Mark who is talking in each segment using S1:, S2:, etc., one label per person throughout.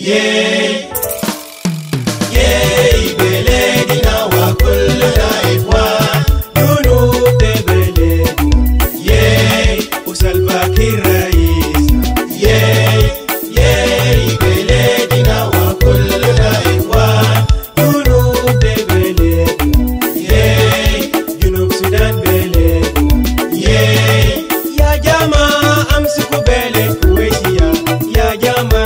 S1: ياي ياي بلادنا وكلنا إخوان جنوب بلادنا ياي وسلفاكير رئيسنا ياي ياي بلادنا وكلنا إخوان جنوب بلادنا ياي جنوب السودان بلادنا ياي يا جماعة أمسكوا بلد كويسية يا جماعة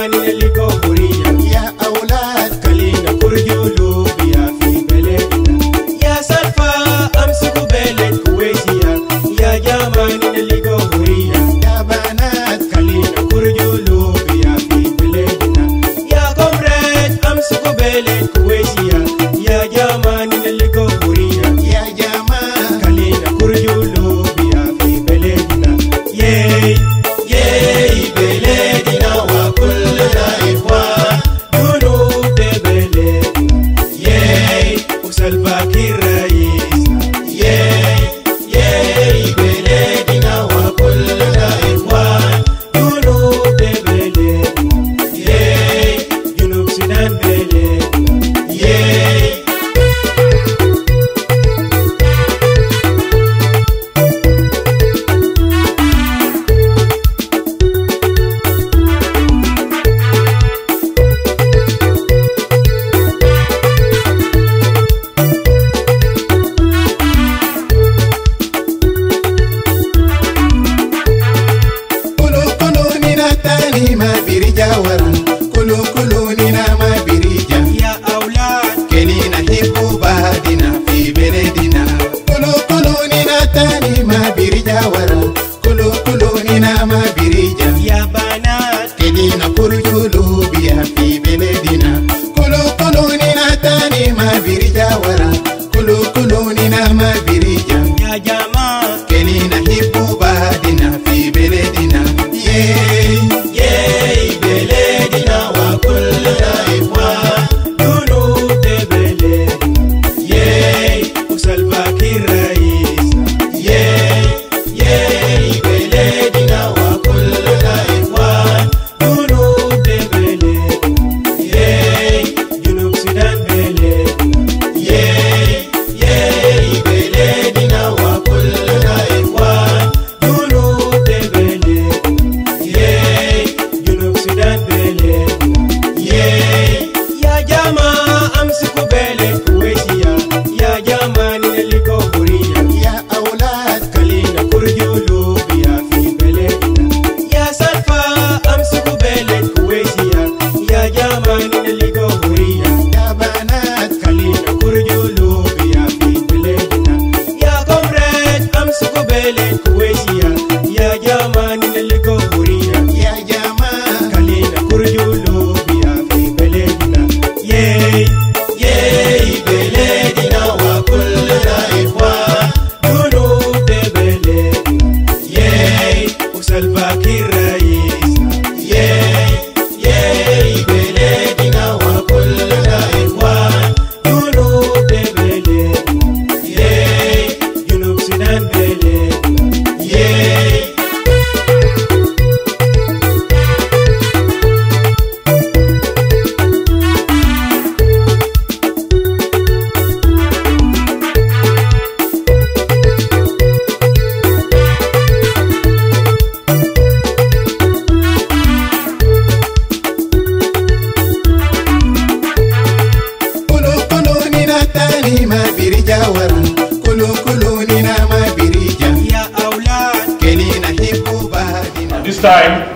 S2: This time,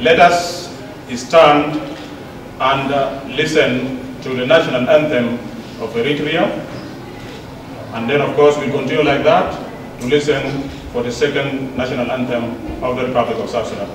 S2: let us stand and listen to the national anthem of Eritrea, and then of course we'll continue like that to listen for the second national anthem of the Republic of South Sudan.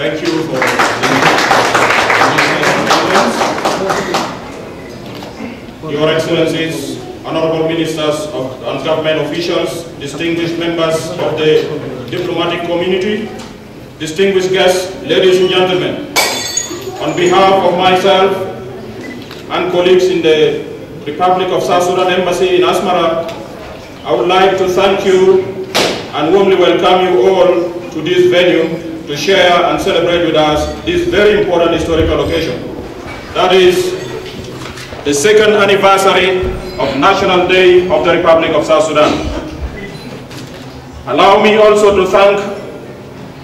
S2: Thank you for Your Excellencies, Honorable Ministers and government officials, distinguished members of the diplomatic community, distinguished guests, ladies and gentlemen, on behalf of myself and colleagues in the Republic of South Sudan Embassy in Asmara, I would like to thank you and warmly welcome you all to this venue to share and celebrate with us this very important historical occasion. That is the second anniversary of National Day of the Republic of South Sudan. Allow me also to thank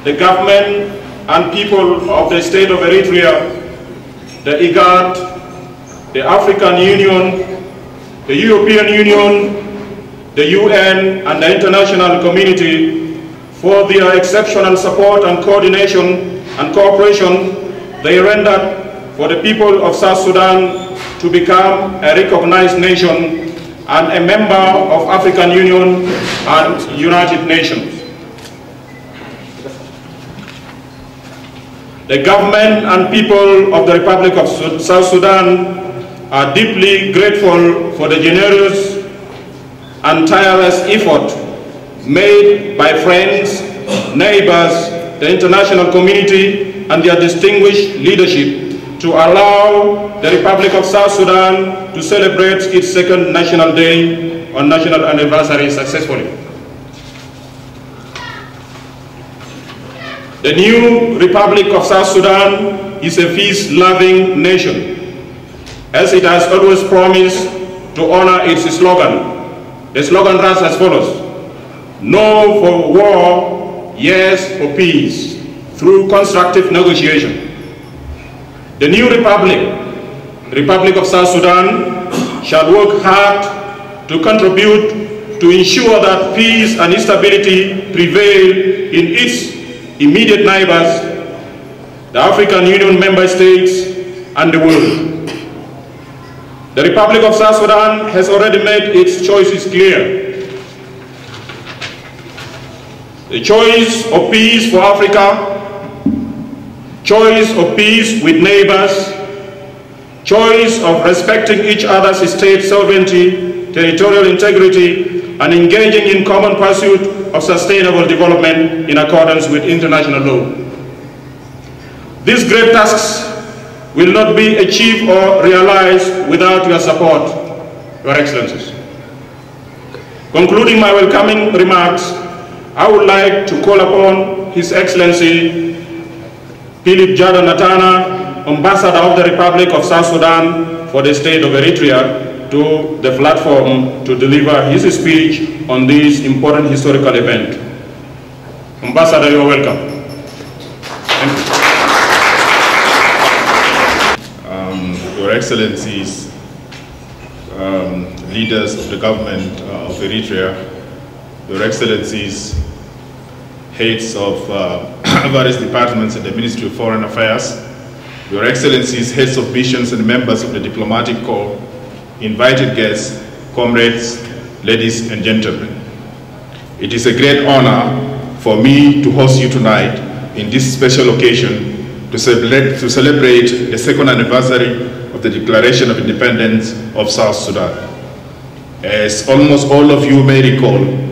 S2: the government and people of the state of Eritrea, the IGAD, the African Union, the European Union, the UN, and the international community for their exceptional support and coordination and cooperation they rendered for the people of South Sudan to become a recognized nation and a member of African Union and United Nations. The government and people of the Republic of South Sudan are deeply grateful for the generous and tireless effort made by friends, neighbors, the international community, and their distinguished leadership to allow the Republic of South Sudan to celebrate its second National Day or National Anniversary successfully. The new Republic of South Sudan is a peace-loving nation, as it has always promised to honor its slogan. The slogan runs as follows: no for war, yes for peace, through constructive negotiation. The new Republic, the Republic of South Sudan, shall work hard to contribute to ensure that peace and stability prevail in its immediate neighbors, the African Union member states, and the world. The Republic of South Sudan has already made its choices clear. The choice of peace for Africa, choice of peace with neighbors, choice of respecting each other's state sovereignty, territorial integrity, and engaging in common pursuit of sustainable development in accordance with international law. These great tasks will not be achieved or realized without your support, Your Excellencies. Concluding my welcoming remarks, I would like to call upon His Excellency Philip Jada Natana, Ambassador of the Republic of South Sudan for the state of Eritrea, to the platform to deliver his speech on this important historical event. Ambassador, you are welcome.
S3: Your Excellencies, leaders of the government of Eritrea, Your Excellencies, heads of various departments in the Ministry of Foreign Affairs, Your Excellencies, heads of missions and members of the diplomatic corps, invited guests, comrades, ladies and gentlemen. It is a great honor for me to host you tonight in this special occasion to celebrate the second anniversary of the Declaration of Independence of South Sudan. As almost all of you may recall,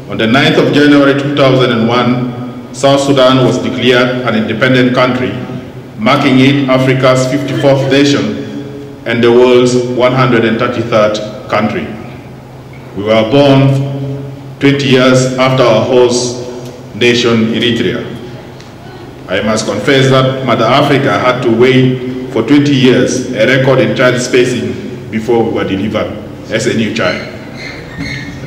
S3: on the 9th of January 2001, South Sudan was declared an independent country, marking it Africa's 54th nation and the world's 133rd country. We were born 20 years after our host nation, Eritrea. I must confess that Mother Africa had to wait for 20 years, a record in child spacing, before we were delivered as a new child.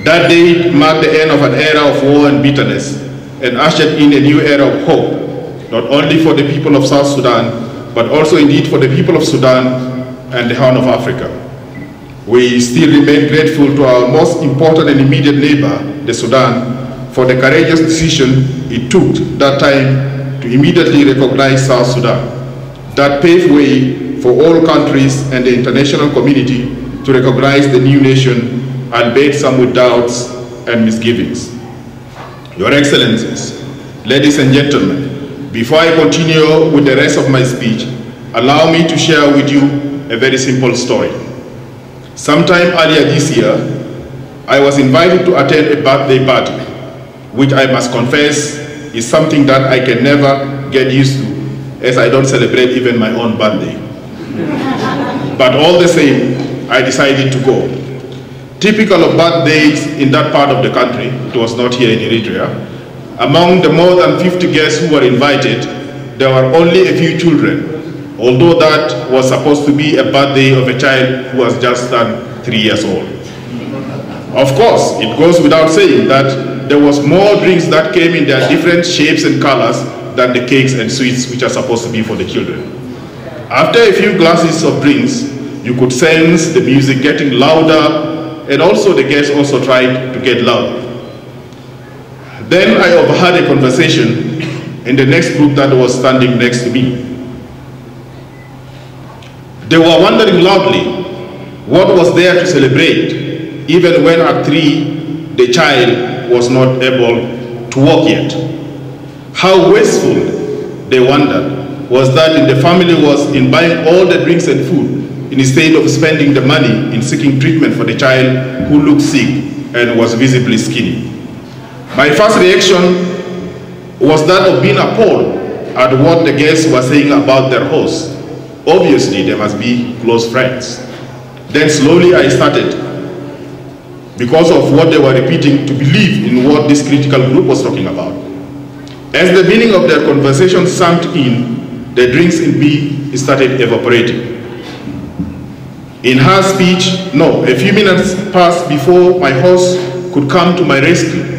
S3: That day marked the end of an era of war and bitterness and ushered in a new era of hope, not only for the people of South Sudan, but also indeed for the people of Sudan and the Horn of Africa. We still remain grateful to our most important and immediate neighbor, the Sudan, for the courageous decision it took that time to immediately recognize South Sudan. That paved way for all countries and the international community to recognize the new nation, albeit some with doubts and misgivings. Your Excellencies, ladies and gentlemen, Before I continue with the rest of my speech, allow me to share with you a very simple story. Sometime earlier this year, I was invited to attend a birthday party, which I must confess is something that I can never get used to, as I don't celebrate even my own birthday. But all the same, I decided to go. Typical of birthdays in that part of the country, it was not here in Eritrea, among the more than 50 guests who were invited, there were only a few children, although that was supposed to be a birthday of a child who was just turned 3 years old. Of course, it goes without saying that there was more drinks that came in their different shapes and colors than the cakes and sweets which are supposed to be for the children. After a few glasses of drinks, you could sense the music getting louder, and also the guests also tried to get louder. Then I overheard a conversation in the next group that was standing next to me. They were wondering loudly what was there to celebrate, even when at 3, the child was not able to walk yet. How wasteful, they wondered, was that the family was in buying all the drinks and food instead of spending the money in seeking treatment for the child who looked sick and was visibly skinny. My first reaction was that of being appalled at what the guests were saying about their host. Obviously, they must be close friends. Then slowly I started, because of what they were repeating, to believe in what this critical group was talking about. As the meaning of their conversation sank in, the drinks in me started evaporating. In her speech, a few minutes passed before my host could come to my rescue.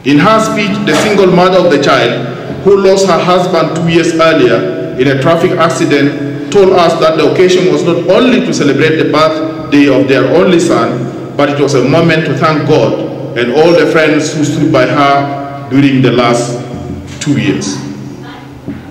S3: In her speech, the single mother of the child, who lost her husband 2 years earlier in a traffic accident, told us that the occasion was not only to celebrate the birthday of their only son, but it was a moment to thank God and all the friends who stood by her during the last 2 years.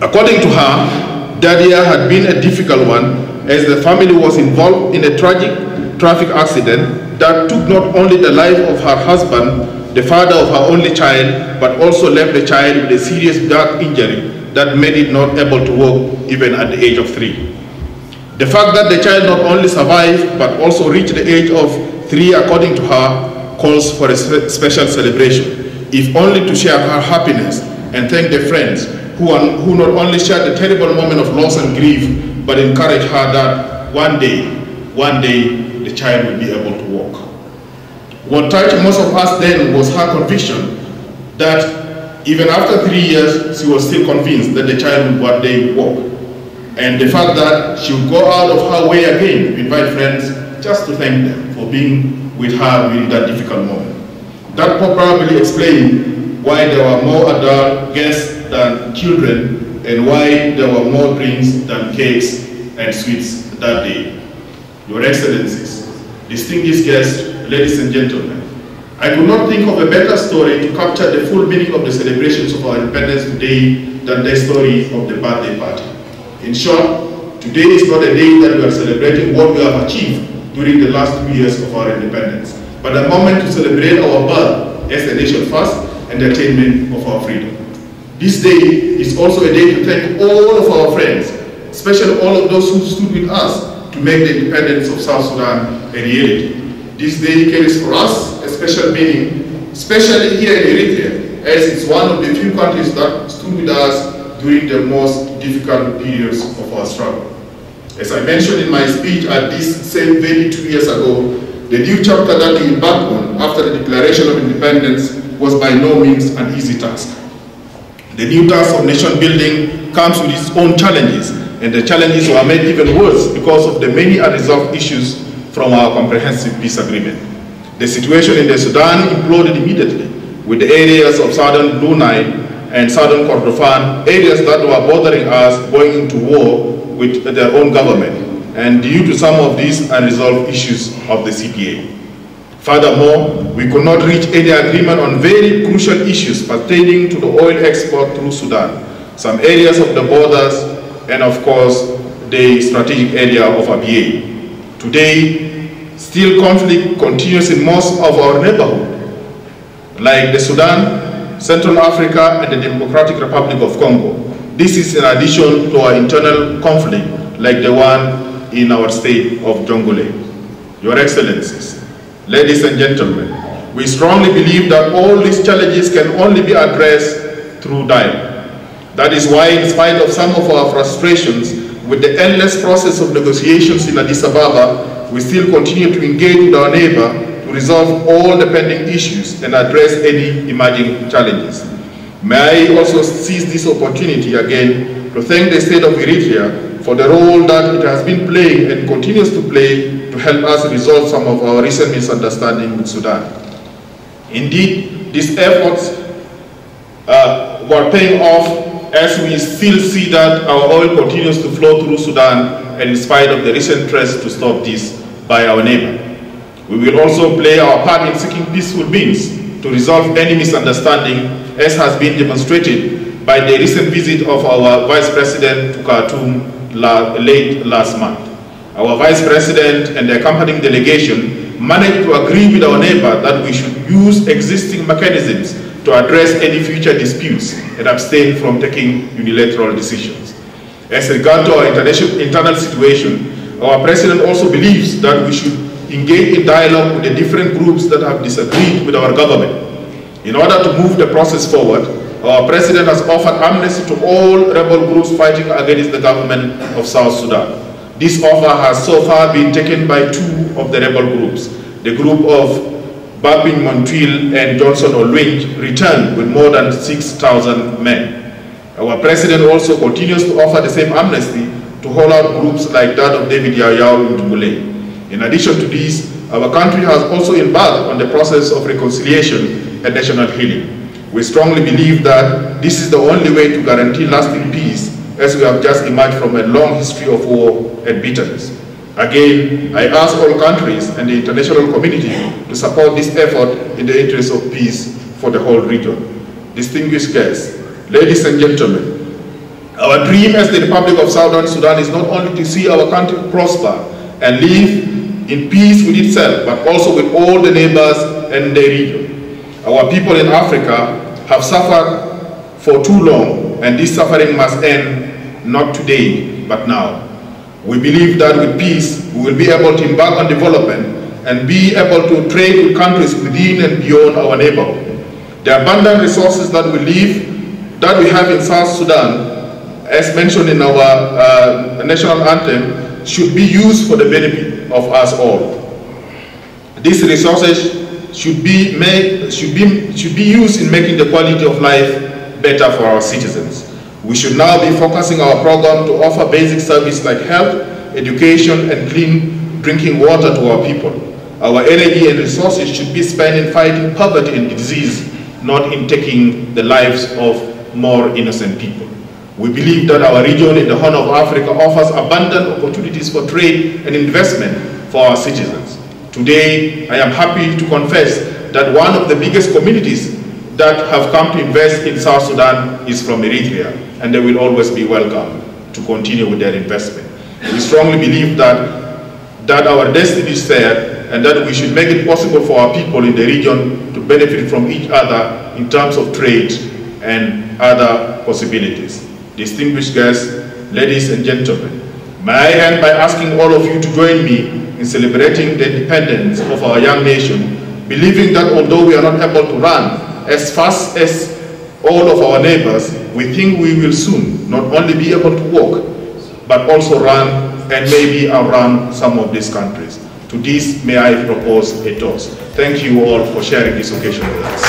S3: According to her, that year had been a difficult one, as the family was involved in a tragic traffic accident that took not only the life of her husband, the father of her only child, but also left the child with a serious back injury that made it not able to walk even at the age of 3. The fact that the child not only survived, but also reached the age of 3, according to her, calls for a special celebration, if only to share her happiness and thank the friends who not only shared the terrible moment of loss and grief, but encourage her that one day, the child will be able to walk. What touched most of us then was her conviction that even after 3 years, she was still convinced that the child would one day walk. And the fact that she would go out of her way again to invite friends just to thank them for being with her during that difficult moment. That probably explained why there were more adult guests than children, and why there were more drinks than cakes and sweets that day. Your Excellencies, distinguished guests, ladies and gentlemen, I could not think of a better story to capture the full meaning of the celebrations of our independence today than the story of the birthday party. In short, today is not a day that we are celebrating what we have achieved during the last 2 years of our independence, but a moment to celebrate our birth as the nation first and the attainment of our freedom. This day is also a day to thank all of our friends, especially all of those who stood with us to make the independence of South Sudan a reality. This day carries for us a special meaning, especially here in Eritrea, as it's one of the few countries that stood with us during the most difficult periods of our struggle. As I mentioned in my speech at this same venue 2 years ago, the new chapter that we embarked on after the Declaration of Independence was by no means an easy task. The new task of nation building comes with its own challenges, and the challenges were made even worse because of the many unresolved issues from our comprehensive peace agreement. The situation in the Sudan imploded immediately, with the areas of southern Blue Nile and southern Kordofan, areas that were bothering us, going into war with their own government, and due to some of these unresolved issues of the CPA. Furthermore, we could not reach any agreement on very crucial issues pertaining to the oil export through Sudan, some areas of the borders, and of course, the strategic area of Abyei. Today, still conflict continues in most of our neighborhood, like the Sudan, Central Africa, and the Democratic Republic of Congo. This is in addition to our internal conflict, like the one in our state of Jongole. Your Excellencies, ladies and gentlemen, we strongly believe that all these challenges can only be addressed through dialogue. That is why, in spite of some of our frustrations with the endless process of negotiations in Addis Ababa, we still continue to engage with our neighbor to resolve all the pending issues and address any emerging challenges. May I also seize this opportunity again to thank the state of Eritrea for the role that it has been playing and continues to play to help us resolve some of our recent misunderstandings with Sudan. Indeed, these efforts were paying off as we still see that our oil continues to flow through Sudan, and in spite of the recent threats to stop this by our neighbor. We will also play our part in seeking peaceful means to resolve any misunderstanding, as has been demonstrated by the recent visit of our Vice President to Khartoum late last month. Our Vice President and the accompanying delegation managed to agree with our neighbor that we should use existing mechanisms to address any future disputes and abstain from taking unilateral decisions. As regards to our internal situation, our President also believes that we should engage in dialogue with the different groups that have disagreed with our government. In order to move the process forward, our President has offered amnesty to all rebel groups fighting against the government of South Sudan. This offer has so far been taken by two of the rebel groups. The group of Babin Montril and Johnson Olwinch returned with more than 6,000 men. Our President also continues to offer the same amnesty to hold out groups like that of David Yaoyao in Jungule. In addition to this, our country has also embarked on the process of reconciliation and national healing. We strongly believe that this is the only way to guarantee lasting peace, as we have just emerged from a long history of war and bitterness. Again, I ask all countries and the international community to support this effort in the interest of peace for the whole region. Distinguished guests, ladies and gentlemen, our dream as the Republic of Southern Sudan is not only to see our country prosper and live in peace with itself, but also with all the neighbors and the region. Our people in Africa have suffered for too long, and this suffering must end not today, but now. We believe that with peace, we will be able to embark on development and be able to trade with countries within and beyond our neighborhood. The abundant resources that we have in South Sudan, as mentioned in our national anthem, should be used for the benefit of us all. These resources should be used in making the quality of life better for our citizens. We should now be focusing our program to offer basic services like health, education, and clean drinking water to our people. Our energy and resources should be spent in fighting poverty and disease, not in taking the lives of more innocent people. We believe that our region in the Horn of Africa offers abundant opportunities for trade and investment for our citizens. Today, I am happy to confess that one of the biggest communities that have come to invest in South Sudan is from Eritrea, and they will always be welcome to continue with their investment. We strongly believe that our destiny is there, and that we should make it possible for our people in the region to benefit from each other in terms of trade and other possibilities. Distinguished guests, ladies and gentlemen, may I end by asking all of you to join me in celebrating the independence of our young nation, believing that although we are not able to run as fast as all of our neighbors, we think we will soon not only be able to walk, but also run and maybe outrun some of these countries. To this, may I propose a toast. Thank you all for sharing this occasion with us.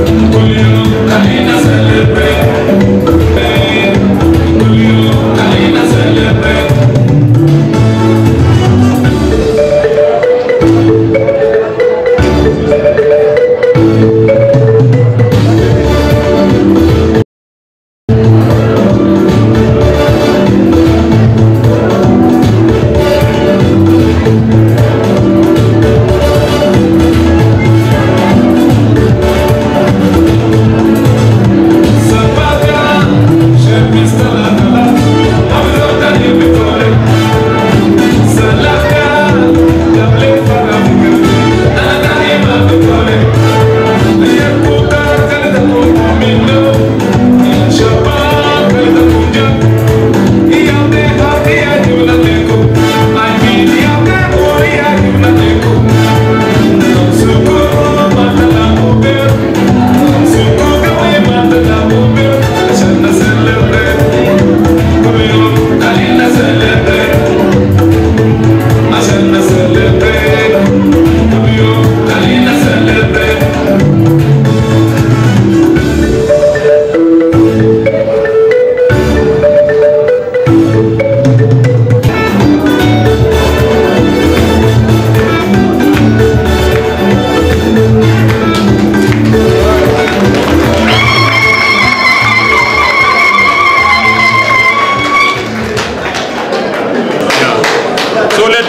S4: I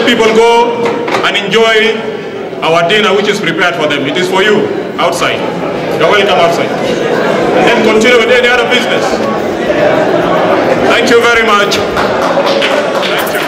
S2: let people go and enjoy our dinner which is prepared for them. It is for you outside. You're welcome outside. And then continue with any other business. Thank you very much. Thank you.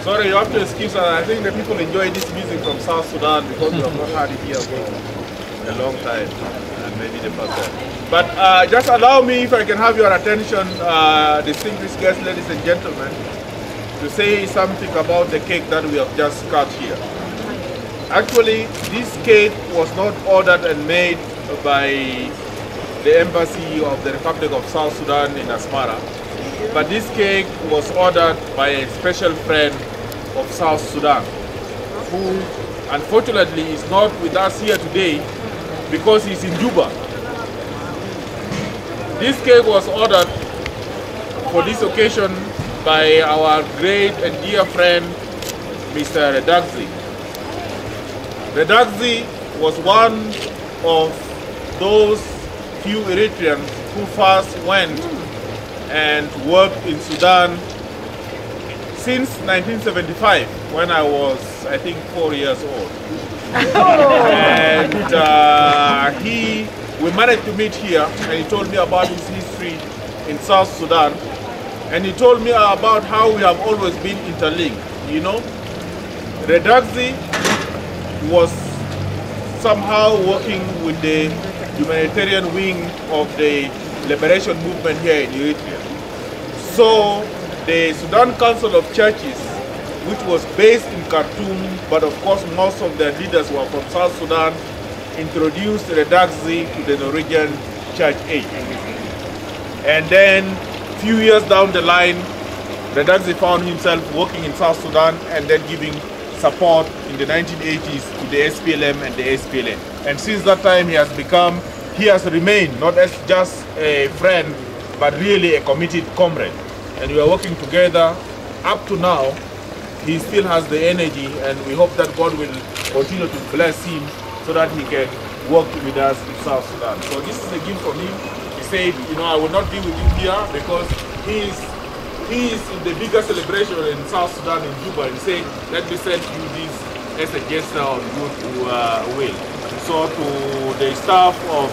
S3: Sorry, you have to excuse us. I think the people enjoy this music from South Sudan because we have not had it here for a long time, and maybe the first time. But just allow me, if I can have your attention, distinguished guests, ladies and gentlemen, to say something about the cake that we have just cut here. Actually, this cake was not ordered and made by the Embassy of the Republic of South Sudan in Asmara, but this cake was ordered by a special friend of South Sudan, who unfortunately is not with us here today because he's in Juba. This cake was ordered for this occasion by our great and dear friend, Mr. Redagzi. Redagzi was one of those few Eritreans who first went and worked in Sudan since 1975, when I was, I think, 4 years old. And we managed to meet here, and he told me about his history in South Sudan, and he told me about how we have always been interlinked, you know. Redagzi was somehow working with the humanitarian wing of the liberation movement here in Eritrea. So the Sudan Council of Churches, which was based in Khartoum, but of course most of their leaders were from South Sudan, introduced Redagzi to the Norwegian Church Age. And then a few years down the line, Redagzi found himself working in South Sudan and then giving support in the 1980s to the SPLM and the SPLN. And since that time he has remained not as just a friend, but really a committed comrade. And we are working together up to now
S4: he still has the energy, and we hope that God will continue to bless him so that he can work with us in South Sudan. So this is a gift from him. He said, you know, I will not be with you here because he is in the bigger celebration in South Sudan in Juba. He said, let me send you this as a gesture of goodwill. So to the staff of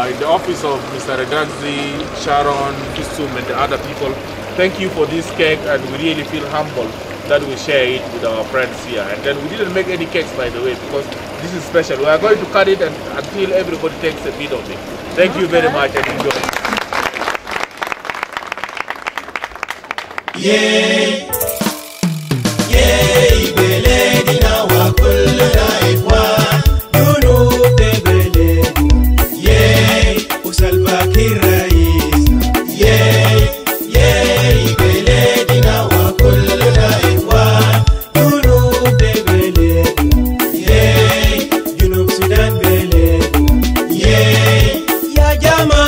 S4: in the office of Mr. Redanzi, Sharon, Kisum, and the other people, thank you for this cake, and we really feel humble that we share it with our friends here. And then we didn't make any cakes, by the way, because this is special. We are going to cut it until everybody takes a bit of it. Thank you very much, and enjoy.
S1: Yay, yay, beledina wa kulluna ifwan, junub de beledina. Yay, Salva Kiir Raisna. Yay, yay, beledina wa kulluna ifwan, junub de beledina. Yay, junub Sudan beledina. Yay, ya jama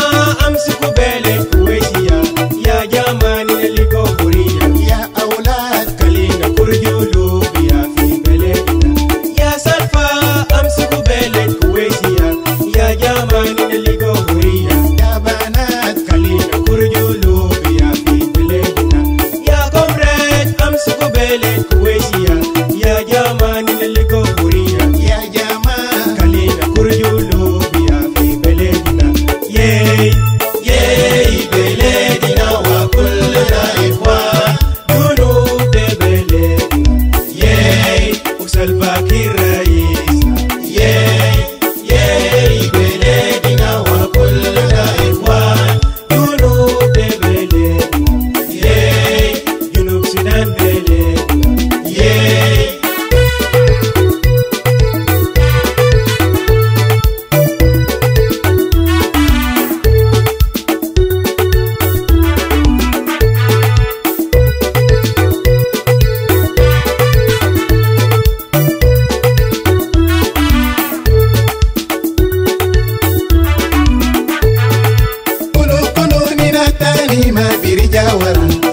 S1: amsiku beled kuwesiya, ya jama ninaliko Salva Kiir Raisna. Yay, yay, beledina wa kulluna ifwan, junub de beledina. Yay, junub Sudan beledina. Yay.
S5: Ma birija wara